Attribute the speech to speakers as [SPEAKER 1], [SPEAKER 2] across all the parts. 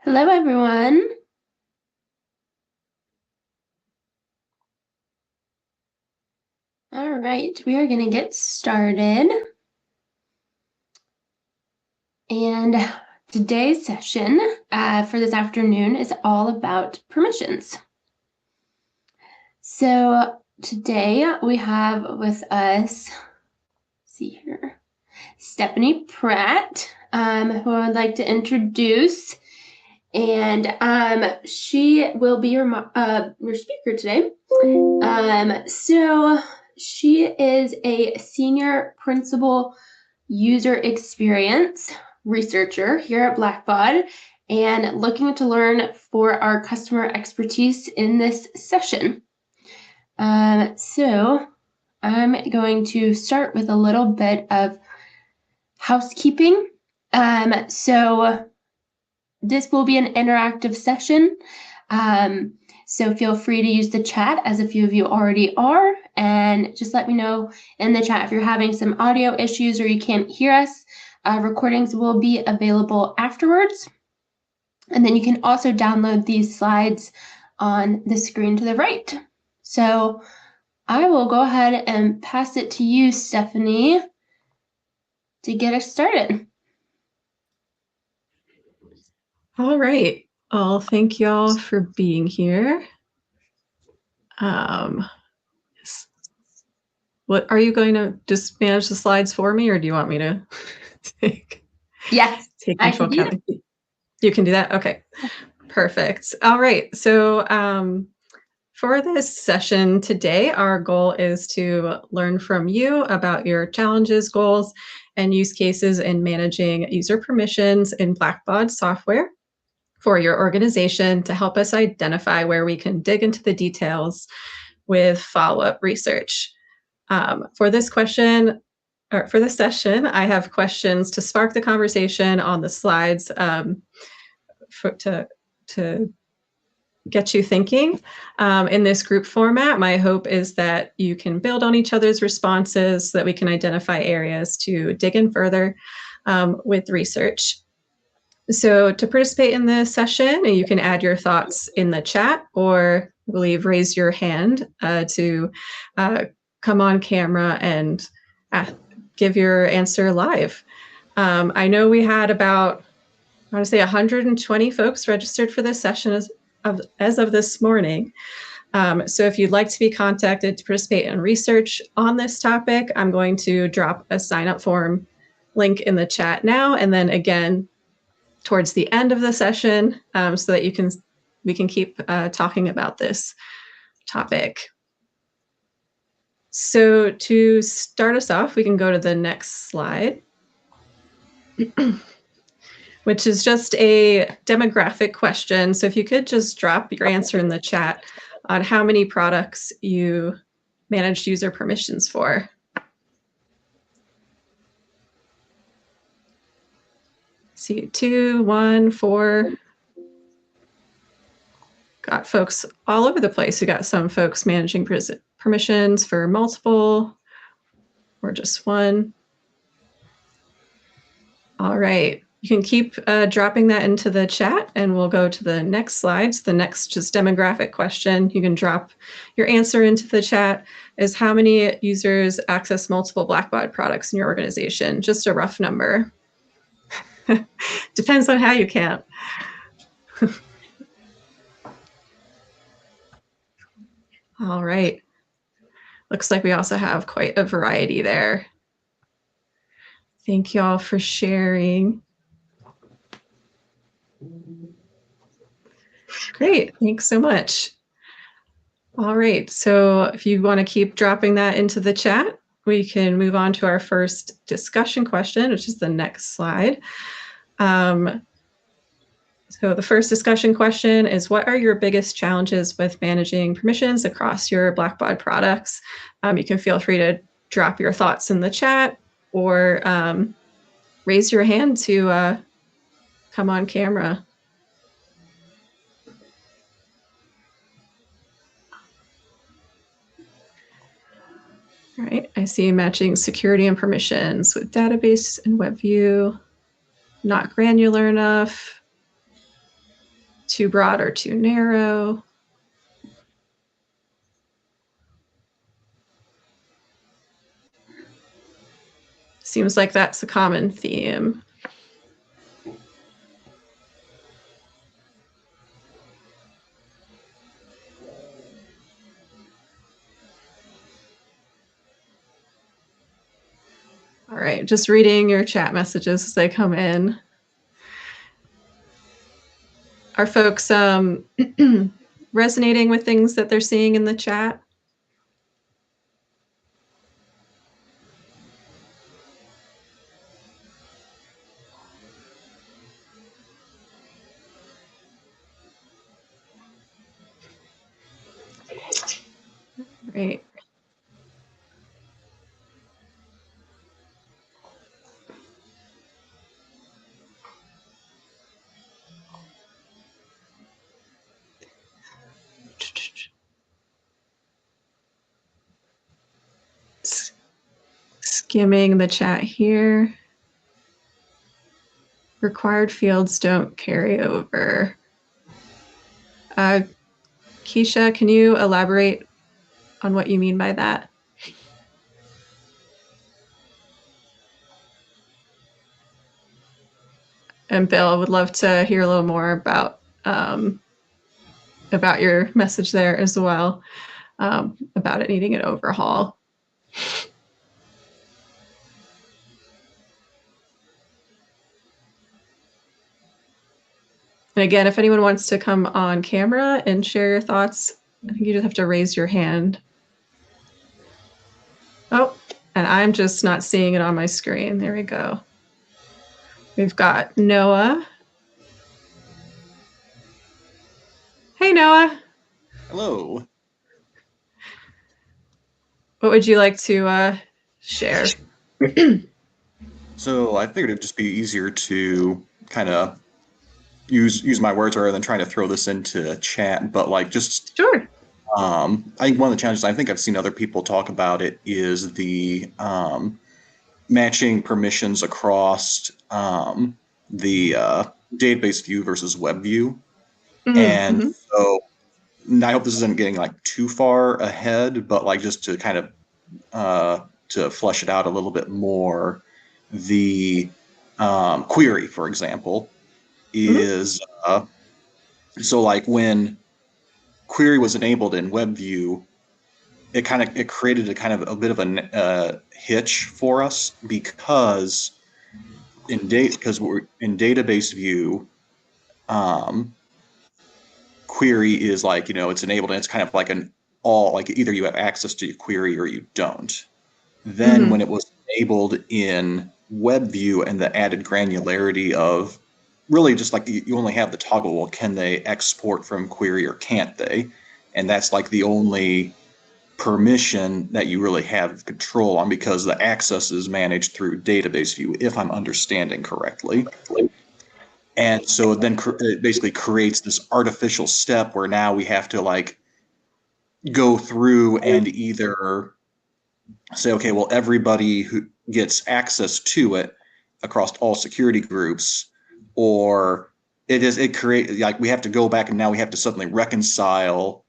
[SPEAKER 1] Hello, everyone. All right, we are going to get started. And today's session for this afternoon is all about permissions. So today we have with us, see here, Stephanie Pratt, who I would like to introduce. And she will be your speaker today. So she is a senior principal user experience researcher here at Blackbaud and looking to learn for our customer expertise in this session. So I'm going to start with a little bit of housekeeping. So this will be an interactive session. So feel free to use the chat, as a few of you already are, and just let me know in the chat if you're having some audio issues or you can't hear us. Recordings will be available afterwards. And then you can also download these slides on the screen to the right. So I will go ahead and pass it to you, Stephanie, to get us started.
[SPEAKER 2] All right. Well, thank y'all for being here. What are you going to just manage the slides for me, or do you want me to take control? You can do that? Okay, perfect. All right. So for this session today, our goal is to learn from you about your challenges, goals, and use cases in managing user permissions in Blackbaud software for your organization to help us identify where we can dig into the details with follow-up research. For this session, I have questions to spark the conversation on the slides to get you thinking. In this group format, my hope is that you can build on each other's responses so that we can identify areas to dig in further with research. So to participate in this session, you can add your thoughts in the chat, or I believe raise your hand to come on camera and give your answer live. I know we had about, I want to say 120 folks registered for this session as of this morning. So if you'd like to be contacted to participate in research on this topic, I'm going to drop a sign-up form link in the chat now, and then again towards the end of the session, so that we can keep talking about this topic. So to start us off, we can go to the next slide, which is just a demographic question. So if you could just drop your answer in the chat on how many products you managed user permissions for. See, 2, 1, 4. Got folks all over the place. We got some folks managing permissions for multiple or just one. All right, you can keep dropping that into the chat, and we'll go to the next slides. The next just demographic question, you can drop your answer into the chat, is how many users access multiple Blackbaud products in your organization? Just a rough number. Depends on how you count. All right. Looks like we also have quite a variety there. Thank you all for sharing. Great, thanks so much. All right, so if you want to keep dropping that into the chat, we can move on to our first discussion question, which is the next slide. So the first discussion question is, what are your biggest challenges with managing permissions across your Blackbaud products? You can feel free to drop your thoughts in the chat, or raise your hand to come on camera. All right, I see matching security and permissions with database and web view, not granular enough. too broad or too narrow. Seems like that's a common theme. All right, just reading your chat messages as they come in. Are folks resonating with things that they're seeing in the chat? Great. Skimming the chat here. Required fields don't carry over. Keisha, can you elaborate on what you mean by that? And Bill, I would love to hear a little more about your message there as well, about it needing an overhaul. And again, if anyone wants to come on camera and share your thoughts, I think you just have to raise your hand. Oh, and I'm just not seeing it on my screen. There we go. We've got Noah. Hey, Noah.
[SPEAKER 3] Hello.
[SPEAKER 2] What would you like to share?
[SPEAKER 3] So I figured it'd just be easier to kind of use my words rather than trying to throw this into chat. But like, just
[SPEAKER 2] Sure.
[SPEAKER 3] I think one of the challenges, I think I've seen other people talk about it, is the matching permissions across the database view versus web view.
[SPEAKER 2] Mm-hmm.
[SPEAKER 3] And so I hope this isn't getting like too far ahead, but like just to kind of to flesh it out a little bit more, the query, for example, is so like when query was enabled in WebView, it created a bit of a hitch for us because we're in database view, query is like, it's enabled and it's kind of like like either you have access to your query or you don't. Then when it was enabled in WebView and the added granularity of really just like you only have the toggle, well, can they export from query or can't they? And that's like the only permission that you really have control on, because the access is managed through database view, if I'm understanding correctly. And so it then it basically creates this artificial step where now we have to like go through and either say, okay, well, everybody who gets access to it across all security groups, or like we have to go back and now we have to suddenly reconcile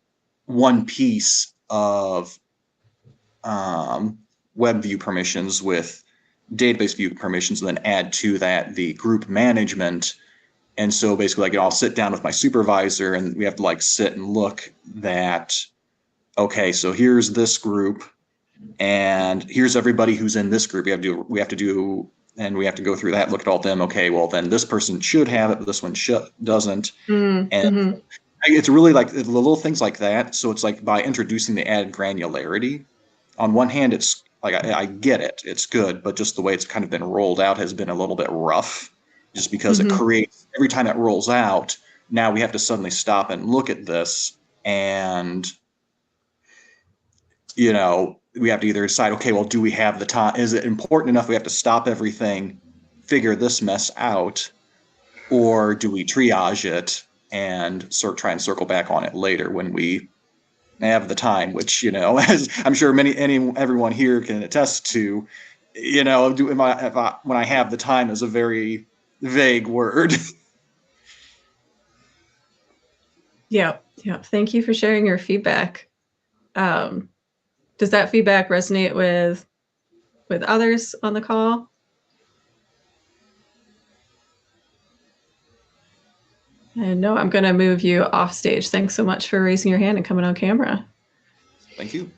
[SPEAKER 3] one piece of web view permissions with database view permissions, and then add to that the group management. And so basically, like, I'll sit down with my supervisor and we have to like sit and look that, okay, so here's this group and here's everybody who's in this group. We have to go through that, look at all of them. Okay, well then this person should have it, but this one doesn't. And it's really like the little things like that. So it's like by introducing the added granularity, on one hand, it's like, I get it, it's good, but just the way it's kind of been rolled out has been a little bit rough, just because it creates, every time it rolls out, now we have to suddenly stop and look at this, and we have to either decide, okay, well, do we have the time? Is it important enough we have to stop everything, figure this mess out, or do we triage it and try and circle back on it later when we have the time? Which, as I'm sure everyone here can attest to, when I have the time is a very vague word.
[SPEAKER 2] Yeah. Thank you for sharing your feedback. Does that feedback resonate with others on the call? And no, I'm going to move you off stage. Thanks so much for raising your hand and coming on camera.
[SPEAKER 3] Thank you.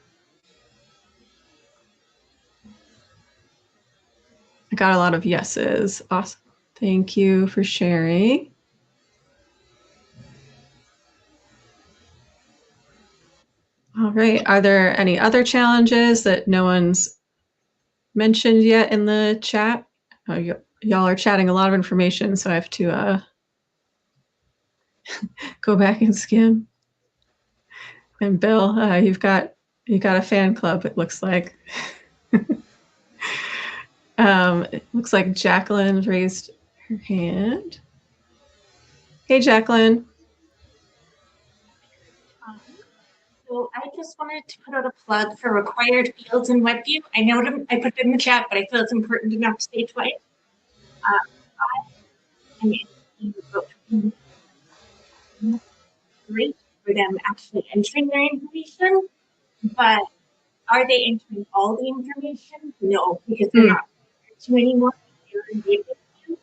[SPEAKER 2] I got a lot of yeses. Awesome. Thank you for sharing. All right. Are there any other challenges that no one's mentioned yet in the chat? Oh, y'all are chatting a lot of information, so I have to go back and skim. And Bill, you got a fan club, it looks like. It looks like Jacqueline raised her hand. Hey, Jacqueline.
[SPEAKER 4] So I just wanted to put out a plug for required fields in WebView. I know I put it in the chat, but I feel it's important enough to say twice. Great for them actually entering their information, but are they entering all the information? No, because they're not to anymore. So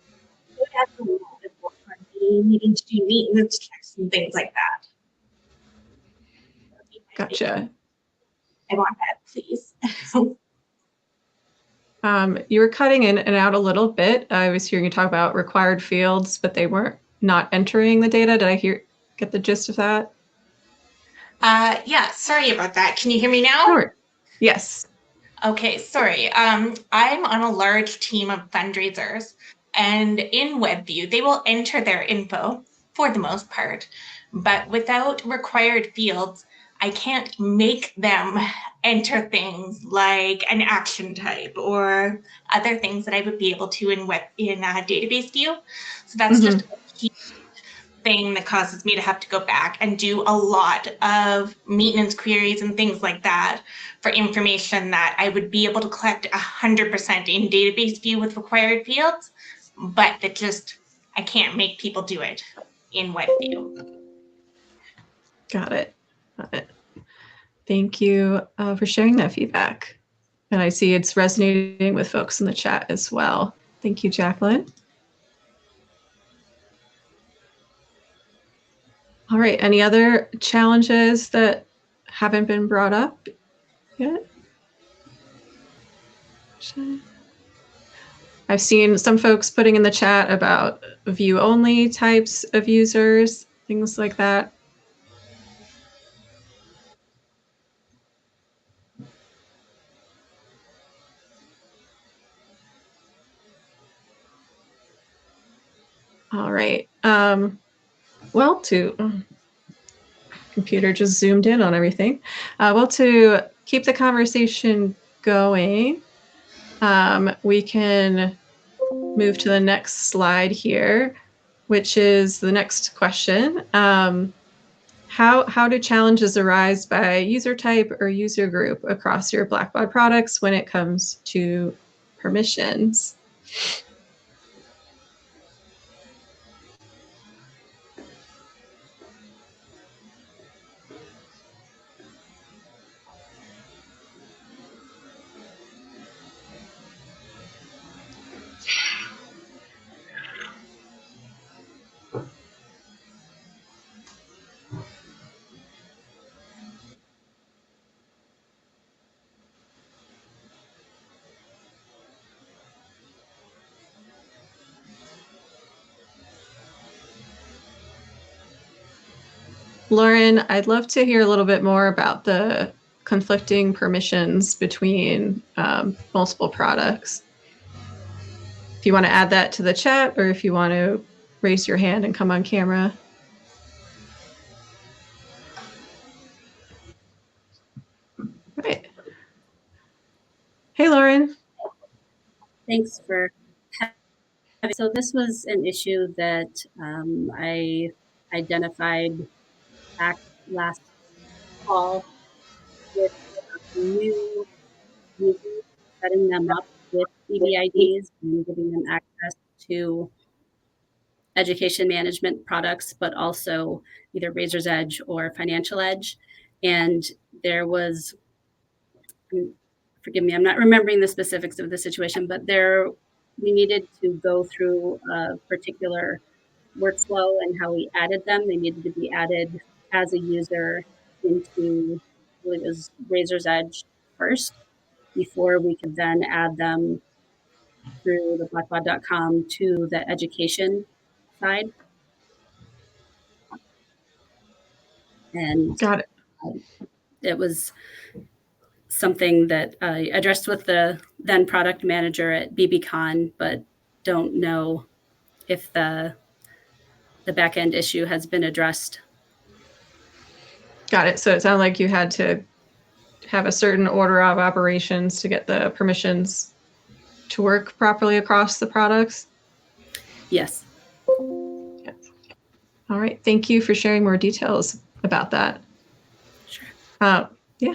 [SPEAKER 4] that's a little bit more fun. Needing to do maintenance checks and things like that.
[SPEAKER 2] Gotcha.
[SPEAKER 4] I want that, please.
[SPEAKER 2] You were cutting in and out a little bit. I was hearing you talk about required fields, but they weren't not entering the data. Did I get the gist of that?
[SPEAKER 4] Yeah, sorry about that. Can you hear me now?
[SPEAKER 2] Sure. Yes.
[SPEAKER 4] Okay, sorry. I'm on a large team of fundraisers, and in WebView, they will enter their info for the most part, but without required fields, I can't make them enter things like an action type or other things that I would be able to in database view. So that's just a key thing that causes me to have to go back and do a lot of maintenance queries and things like that for information that I would be able to collect 100% in database view with required fields, but that just, I can't make people do it in WebView.
[SPEAKER 2] Got it. Thank you for sharing that feedback. And I see it's resonating with folks in the chat as well. Thank you, Jacqueline. All right, any other challenges that haven't been brought up yet? I've seen some folks putting in the chat about view-only types of users, things like that. All right. Well, computer just zoomed in on everything. Well, to keep the conversation going, we can move to the next slide here, which is the next question. How do challenges arise by user type or user group across your Blackbaud products when it comes to permissions? Lauren, I'd love to hear a little bit more about the conflicting permissions between multiple products. If you want to add that to the chat, or if you want to raise your hand and come on camera. Right. Hey, Lauren.
[SPEAKER 5] Thanks for having. So this was an issue that I identified back last fall with new users, setting them up with EBIDs and giving them access to education management products, but also either Razor's Edge or Financial Edge. And there was, forgive me, I'm not remembering the specifics of the situation, but we needed to go through a particular workflow and how we added them. They needed to be added as a user into, I believe it was Razor's Edge first, before we could then add them through the blackbaud.com to the education side. And
[SPEAKER 2] Got it.
[SPEAKER 5] It was something that I addressed with the then product manager at BBCon, but don't know if the back end issue has been addressed.
[SPEAKER 2] Got it. So it sounded like you had to have a certain order of operations to get the permissions to work properly across the products.
[SPEAKER 5] Yes.
[SPEAKER 2] Yes. All right. Thank you for sharing more details about that.
[SPEAKER 5] Sure.
[SPEAKER 2] Yeah.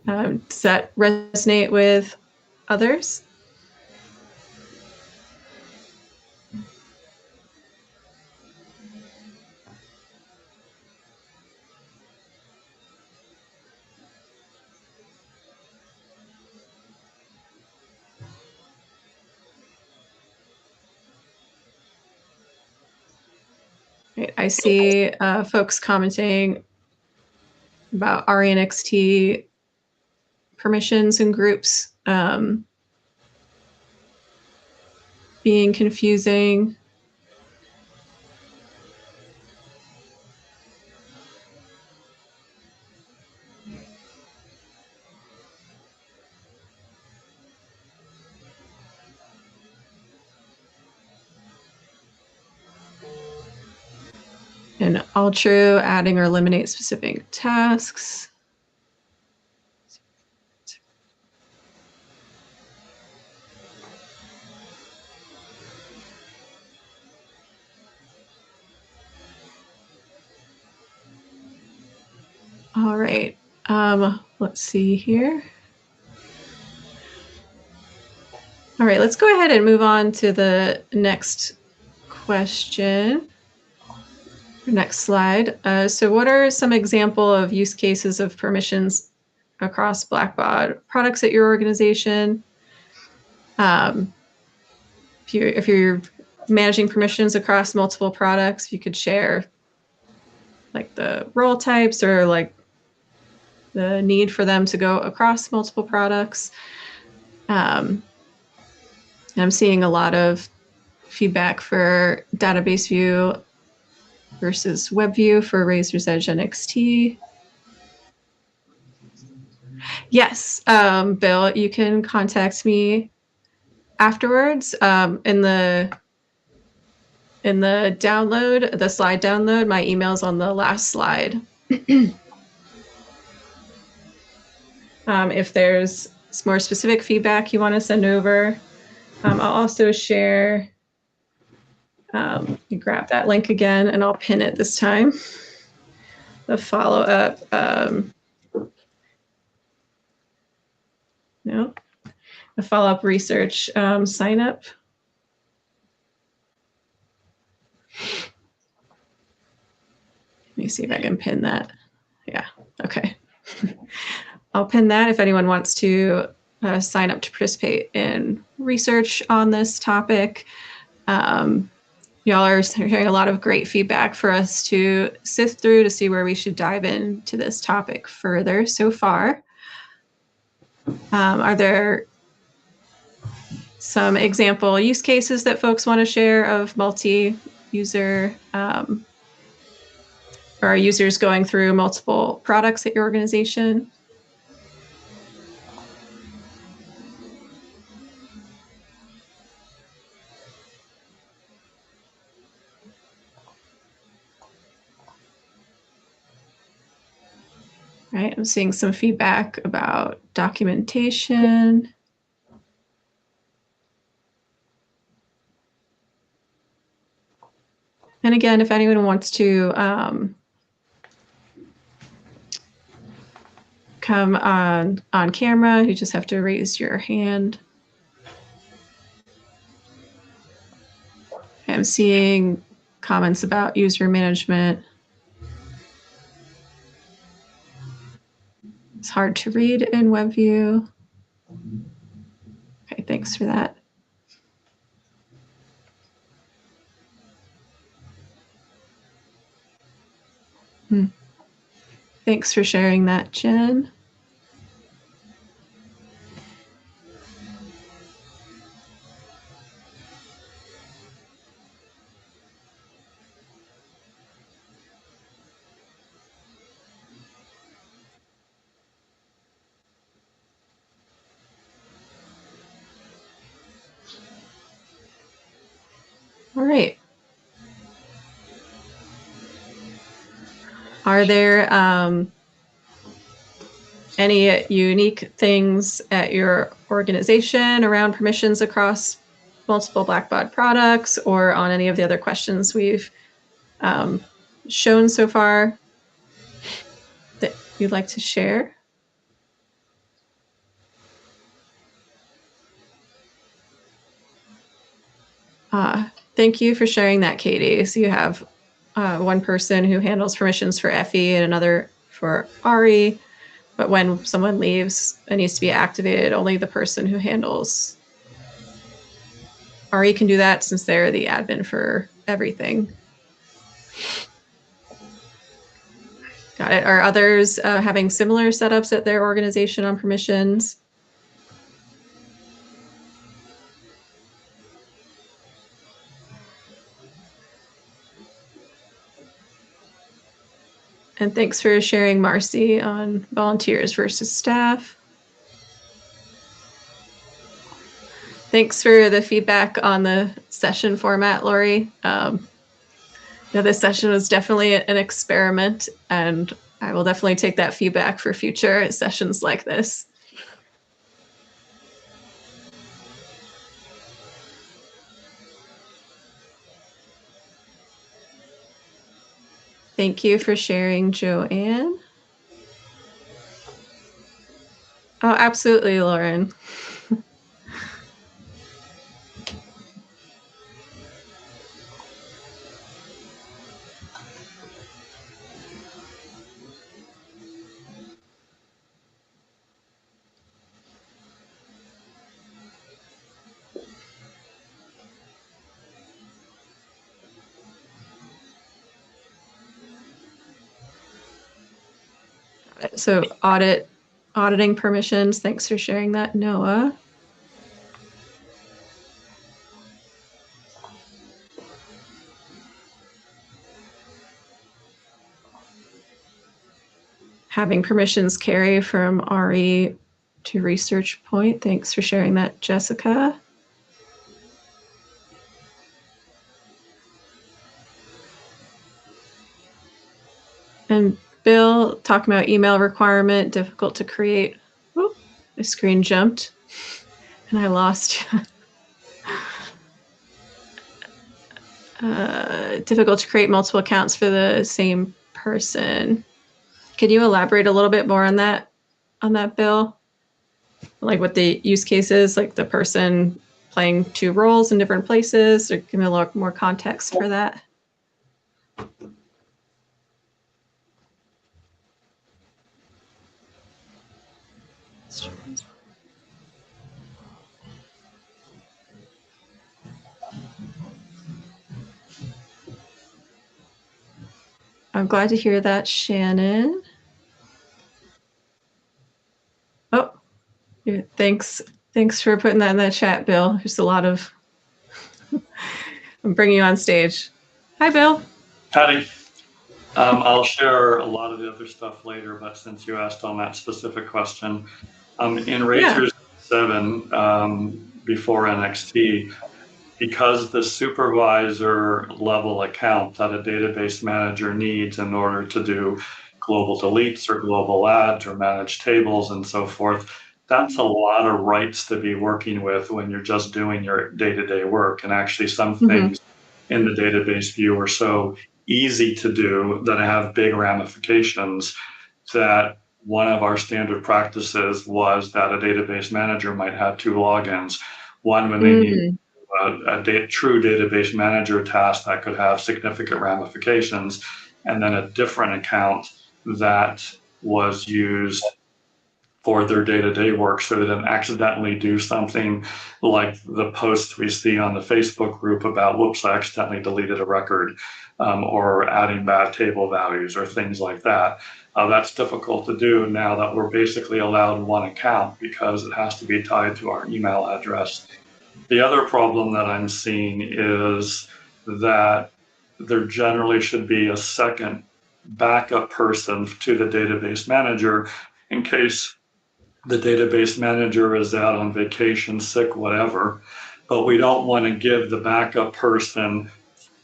[SPEAKER 2] Does that resonate with others? Right. I see folks commenting about RENXT permissions and groups being confusing. And all true, adding or eliminate specific tasks. All right. Let's see here. All right, let's go ahead and move on to the next question. Next slide. So what are some example of use cases of permissions across Blackbaud products at your organization? If you're managing permissions across multiple products, you could share like the role types or like the need for them to go across multiple products. I'm seeing a lot of feedback for database view versus web view for Razor's Edge NXT. Yes, Bill, you can contact me afterwards. In the download, the slide download, my email's on the last slide. If there's more specific feedback you want to send over, I'll also share. You grab that link again, and I'll pin it this time. The follow-up. The follow-up research sign up. Let me see if I can pin that. Yeah, okay. I'll pin that if anyone wants to sign up to participate in research on this topic. Y'all are hearing a lot of great feedback for us to sift through to see where we should dive into this topic further so far. Are there some example use cases that folks want to share of multi-user or users going through multiple products at your organization? Right, I'm seeing some feedback about documentation. And again, if anyone wants to come on camera, you just have to raise your hand. Okay, I'm seeing comments about user management. It's hard to read in WebView. Okay, thanks for that. Thanks for sharing that, Jen. All right. Are there any unique things at your organization around permissions across multiple Blackbaud products, or on any of the other questions we've shown so far that you'd like to share? Thank you for sharing that, Katie. So you have one person who handles permissions for FE and another for RE, but when someone leaves, it needs to be activated. Only the person who handles RE can do that, since they're the admin for everything. Got it. Are others having similar setups at their organization on permissions? And thanks for sharing, Marcy, on volunteers versus staff. Thanks for the feedback on the session format, Lori. This session was definitely an experiment, and I will definitely take that feedback for future sessions like this. Thank you for sharing, Joanne. Oh, absolutely, Lauren. So auditing permissions. Thanks for sharing that, Noah. Having permissions carry from RE to research point. Thanks for sharing that, Jessica. And Bill, talking about email requirement, difficult to create. Oh, my screen jumped and I lost. Difficult to create multiple accounts for the same person. Could you elaborate a little bit more on that, Bill? Like what the use case is, like the person playing two roles in different places, or give me a little more context for that. I'm glad to hear that, Shannon. Oh, yeah, thanks for putting that in the chat, Bill. There's a lot of, I'm bringing you on stage. Hi, Bill.
[SPEAKER 6] Patty. I'll share a lot of the other stuff later, but since you asked on that specific question, in Racers 7, before NXT, because the supervisor level account that a database manager needs in order to do global deletes or global adds or manage tables and so forth, that's a lot of rights to be working with when you're just doing your day-to-day work. And actually some things in the database view are so easy to do that have big ramifications, that one of our standard practices was that a database manager might have two logins, one when they need a true database manager task that could have significant ramifications, and then a different account that was used for their day-to-day work, so they didn't accidentally do something like the post we see on the Facebook group about, whoops, I accidentally deleted a record, or adding bad table values or things like that. That's difficult to do now that we're basically allowed one account because it has to be tied to our email address. The other problem that I'm seeing is that there generally should be a second backup person to the database manager in case the database manager is out on vacation, sick, whatever. But we don't want to give the backup person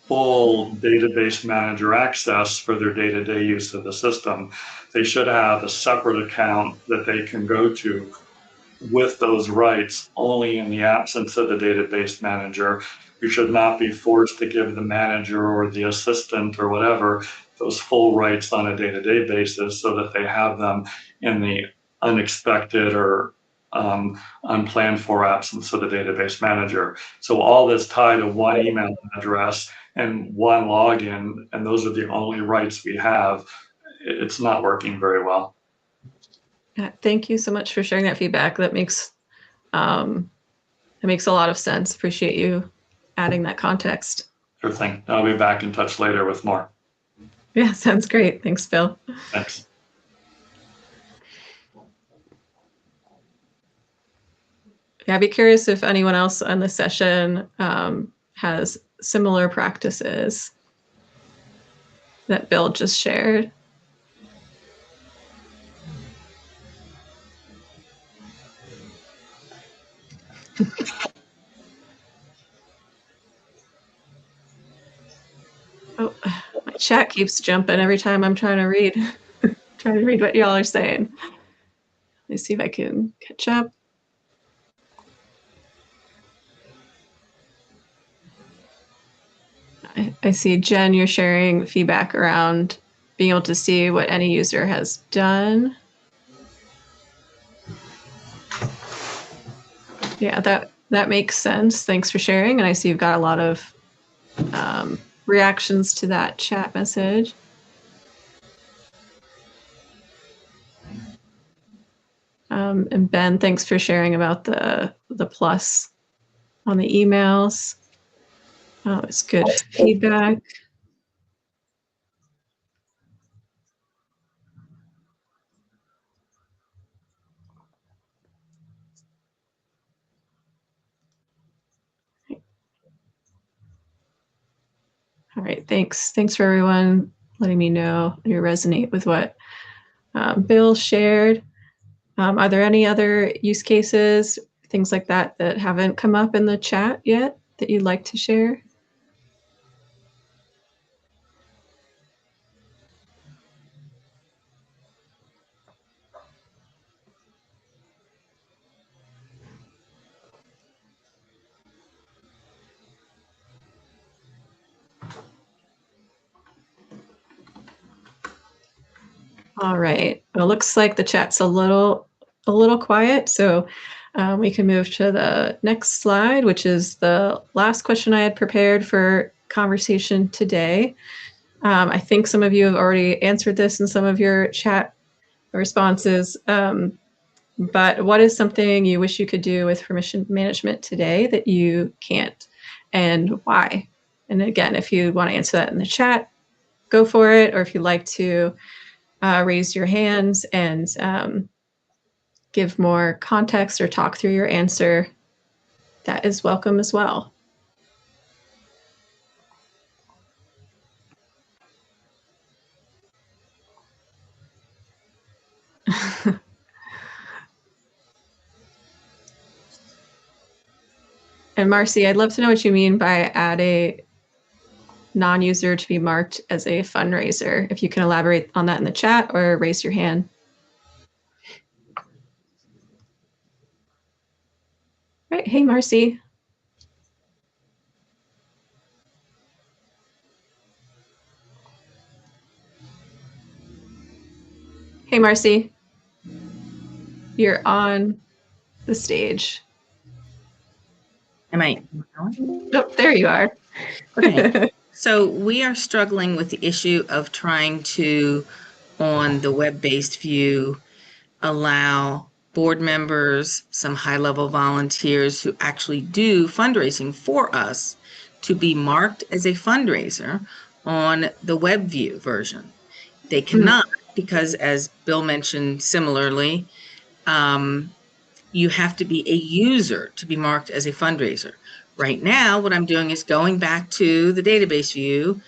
[SPEAKER 6] full database manager access for their day-to-day use of the system. They should have a separate account that they can go to with those rights only in the absence of the database manager. You should not be forced to give the manager or the assistant or whatever those full rights on a day-to-day basis so that they have them in the unexpected or unplanned for absence of the database manager. So all this tied to one email address and one login, and those are the only rights we have. It's not working very well.
[SPEAKER 2] Thank you so much for sharing that feedback. That makes a lot of sense. Appreciate you adding that context.
[SPEAKER 6] Sure thing. I'll be back in touch later with more.
[SPEAKER 2] Yeah, sounds great. Thanks, Bill.
[SPEAKER 6] Thanks.
[SPEAKER 2] Yeah, I'd be curious if anyone else on the session has similar practices that Bill just shared. Oh, my chat keeps jumping every time I'm trying to read. Trying to read what y'all are saying. Let me see if I can catch up. I see, Jen, you're sharing feedback around being able to see what any user has done. Yeah, that makes sense. Thanks for sharing. And I see you've got a lot of reactions to that chat message. And Ben, thanks for sharing about the plus on the emails. Oh, it's good feedback. All right, thanks. Thanks for everyone letting me know you resonate with what Bill shared. Are there any other use cases, things like that, that haven't come up in the chat yet that you'd like to share? All right. Well, it looks like the chat's a little quiet, so we can move to the next slide, which is the last question I had prepared for conversation today. I think some of you have already answered this in some of your chat responses, but what is something you wish you could do with permission management today that you can't, and why? And again, if you want to answer that in the chat, go for it, or if you'd like to raise your hands and give more context or talk through your answer, that is welcome as well. And Marcy, I'd love to know what you mean by add a non-user to be marked as a fundraiser. If you can elaborate on that in the chat or raise your hand. Right. Hey, Marcy. Hey, Marcy. You're on the stage.
[SPEAKER 7] Am I?
[SPEAKER 2] Oh, there you are.
[SPEAKER 7] Okay. So we are struggling with the issue of trying to, on the web-based view, allow board members, some high-level volunteers who actually do fundraising for us to be marked as a fundraiser on the web view version. They cannot because, as Bill mentioned similarly, you have to be a user to be marked as a fundraiser. Right now, what I'm doing is going back to the database view,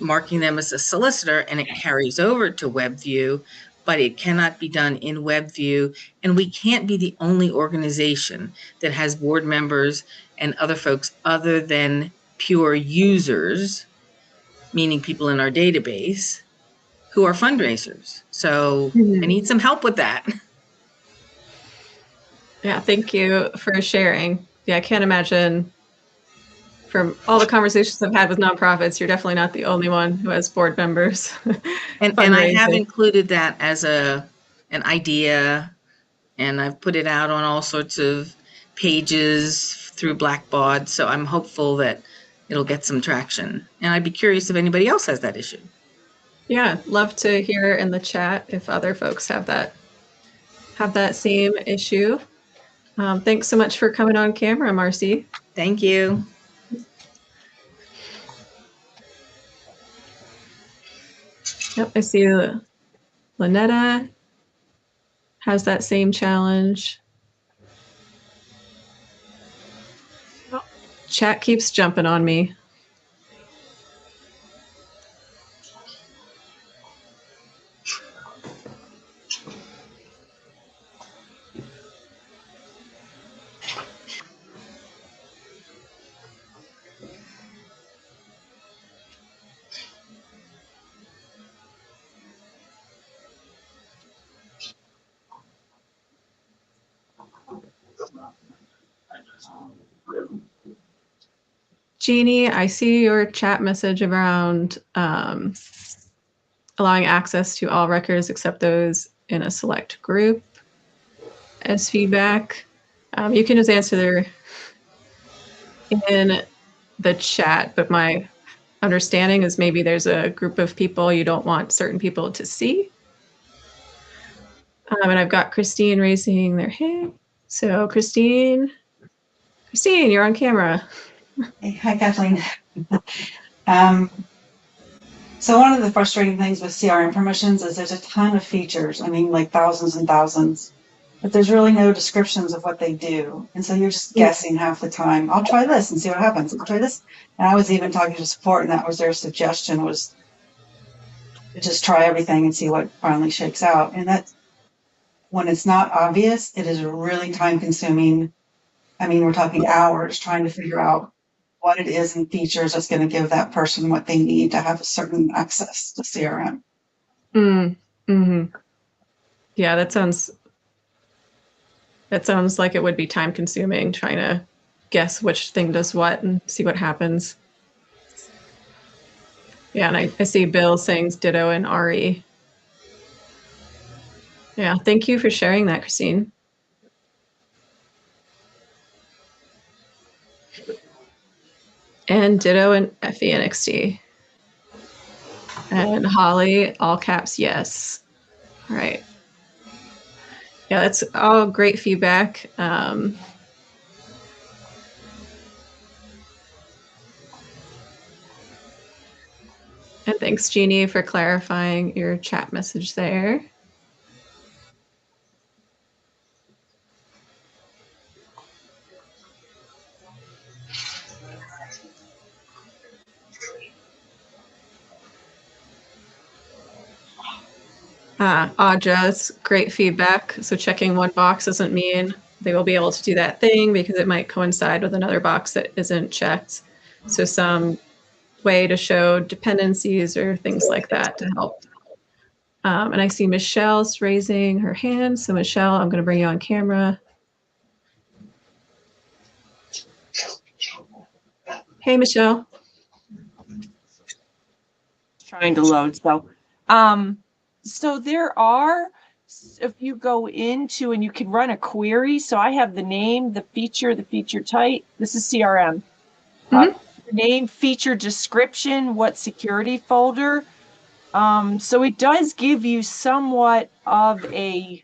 [SPEAKER 7] marking them as a solicitor, and it carries over to WebView, but it cannot be done in WebView. And we can't be the only organization that has board members and other folks other than pure users, meaning people in our database, who are fundraisers. So I need some help with that.
[SPEAKER 2] Yeah, thank you for sharing. Yeah, I can't imagine, from all the conversations I've had with nonprofits, you're definitely not the only one who has board members.
[SPEAKER 7] And I have included that as an idea, and I've put it out on all sorts of pages through Blackbaud. So I'm hopeful that it'll get some traction. And I'd be curious if anybody else has that issue.
[SPEAKER 2] Yeah, love to hear in the chat if other folks have that same issue. Thanks so much for coming on camera, Marcy.
[SPEAKER 7] Thank you.
[SPEAKER 2] Yep, I see Lynetta has that same challenge. Oh, chat keeps jumping on me. Jeannie, I see your chat message around allowing access to all records except those in a select group as feedback. You can just answer there in the chat, but my understanding is maybe there's a group of people you don't want certain people to see. And I've got Christine raising their hand. So Christine, you're on camera.
[SPEAKER 8] Hey, hi, Kathleen. So one of the frustrating things with CRM permissions is there's a ton of features. I mean, like thousands and thousands, but there's really no descriptions of what they do. And so you're just guessing half the time. I'll try this and see what happens. I'll try this. And I was even talking to support, and that was their suggestion, was to just try everything and see what finally shakes out. And that, when it's not obvious, it is really time consuming. I mean, we're talking hours trying to figure out what it is and features that's going to give that person what they need to have a certain access to CRM.
[SPEAKER 2] Yeah, that sounds like it would be time consuming trying to guess which thing does what and see what happens. Yeah, and I see Bill saying ditto and Ari. Yeah, thank you for sharing that, Christine. And ditto and FENXT. And Holly, all caps, yes. All right. Yeah, that's all great feedback. And thanks, Jeannie, for clarifying your chat message there. Audra, it's great feedback. So checking one box doesn't mean they will be able to do that thing because it might coincide with another box that isn't checked. So some way to show dependencies or things like that to help. And I see Michelle's raising her hand. So Michelle, I'm going to bring you on camera. Hey, Michelle.
[SPEAKER 9] Trying to load. So there are if you go into and you can run a query, so I have the name, the feature type. This is CRM. Name, feature description, what security folder. So it does give you somewhat of a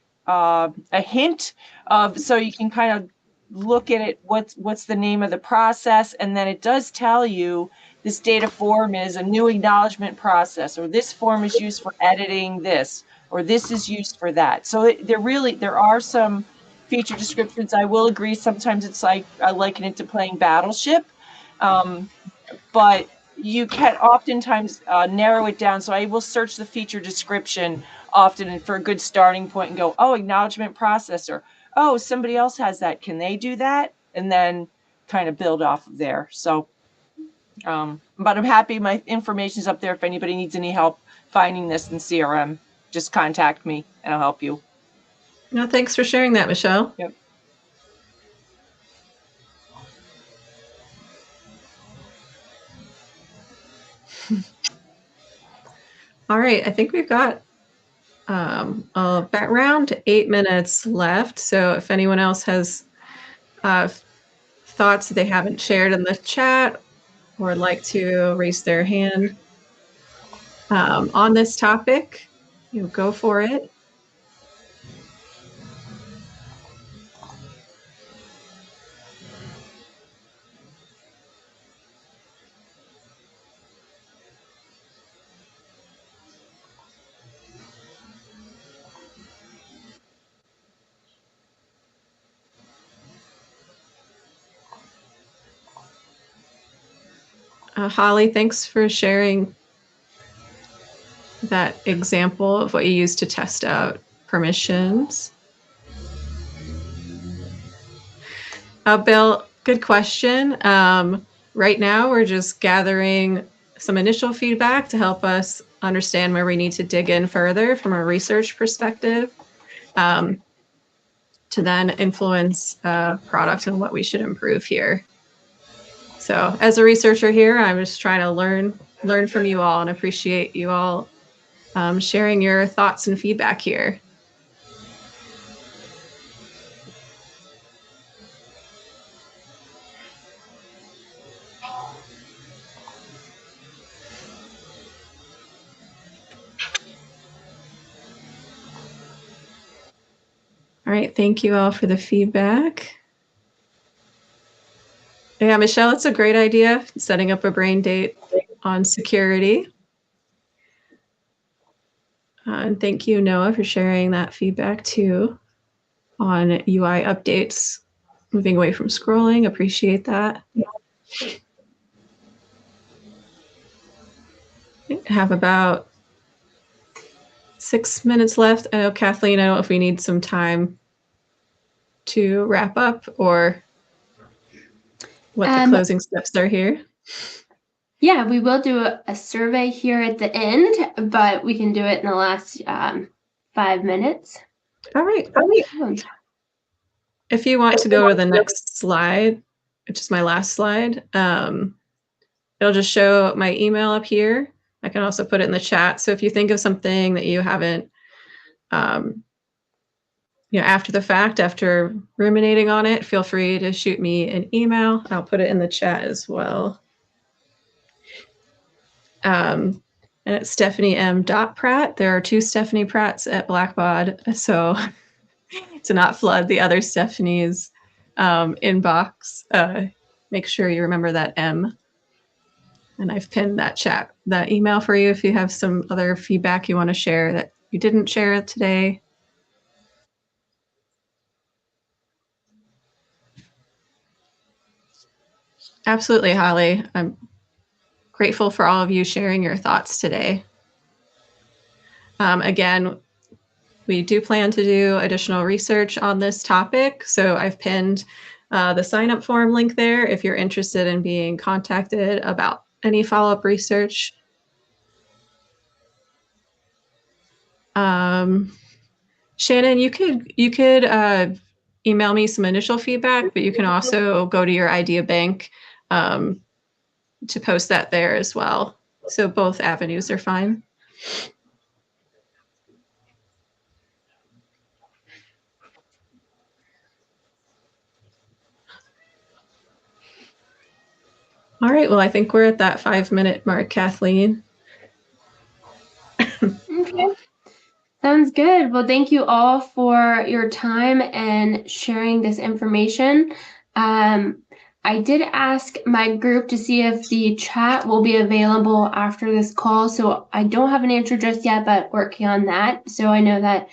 [SPEAKER 9] hint of, so you can kind of look at it, what's the name of the process, and then it does tell you this data form is a new acknowledgement process, or this form is used for editing this, or this is used for that. So there are some feature descriptions. I will agree, sometimes it's like, I liken it to playing Battleship. But you can oftentimes narrow it down. So I will search the feature description often for a good starting point and go, oh, acknowledgement processor. Oh, somebody else has that. Can they do that? And then kind of build off of there. So, but I'm happy my information's up there. If anybody needs any help finding this in CRM, just contact me and I'll help you.
[SPEAKER 2] No, thanks for sharing that, Michelle.
[SPEAKER 9] Yep.
[SPEAKER 2] All right, I think we've got around 8 minutes left. So if anyone else has thoughts that they haven't shared in the chat or would like to raise their hand on this topic, go for it. Holly, thanks for sharing that example of what you use to test out permissions. Bill, good question. Right now, we're just gathering some initial feedback to help us understand where we need to dig in further from a research perspective, to then influence product and what we should improve here. So as a researcher here, I'm just trying to learn from you all and appreciate you all sharing your thoughts and feedback here. All right, thank you all for the feedback. Yeah, Michelle, it's a great idea, setting up a brain date on security. And thank you, Noah, for sharing that feedback too on UI updates, moving away from scrolling. Appreciate that. Have about 6 minutes left. I know, Kathleen, I don't know if we need some time to wrap up or what the closing steps are here.
[SPEAKER 1] Yeah, we will do a survey here at the end, but we can do it in the last 5 minutes.
[SPEAKER 2] All right. If you want to go to the next slide, which is my last slide, it'll just show my email up here. I can also put it in the chat. So if you think of something that you haven't, after the fact, after ruminating on it, feel free to shoot me an email. I'll put it in the chat as well. And it's Stephanie.M.Pratt. There are 2 Stephanie Pratts at Blackbaud, so to not flood the other Stephanie's inbox, make sure you remember that M. And I've pinned that email for you if you have some other feedback you want to share that you didn't share today. Absolutely, Holly. I'm grateful for all of you sharing your thoughts today. Again, we do plan to do additional research on this topic, so I've pinned the sign-up form link there if you're interested in being contacted about any follow-up research. Shannon, you could email me some initial feedback, but you can also go to your idea bank to post that there as well. So both avenues are fine. All right, well, I think we're at that 5-minute mark, Kathleen.
[SPEAKER 1] Okay. Sounds good. Well, thank you all for your time and sharing this information. I did ask my group to see if the chat will be available after this call. So I don't have an answer just yet, but working on that. So I know that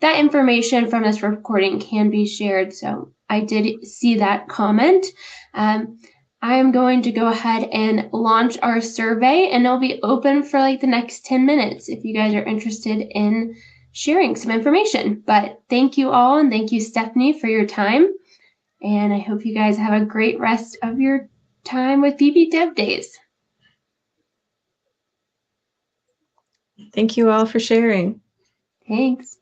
[SPEAKER 1] that information from this recording can be shared. So I did see that comment. I am going to go ahead and launch our survey, and it'll be open for like the next 10 minutes if you guys are interested in sharing some information. But thank you all, and thank you, Stephanie, for your time. And I hope you guys have a great rest of your time with BB Dev Days.
[SPEAKER 2] Thank you all for sharing.
[SPEAKER 1] Thanks.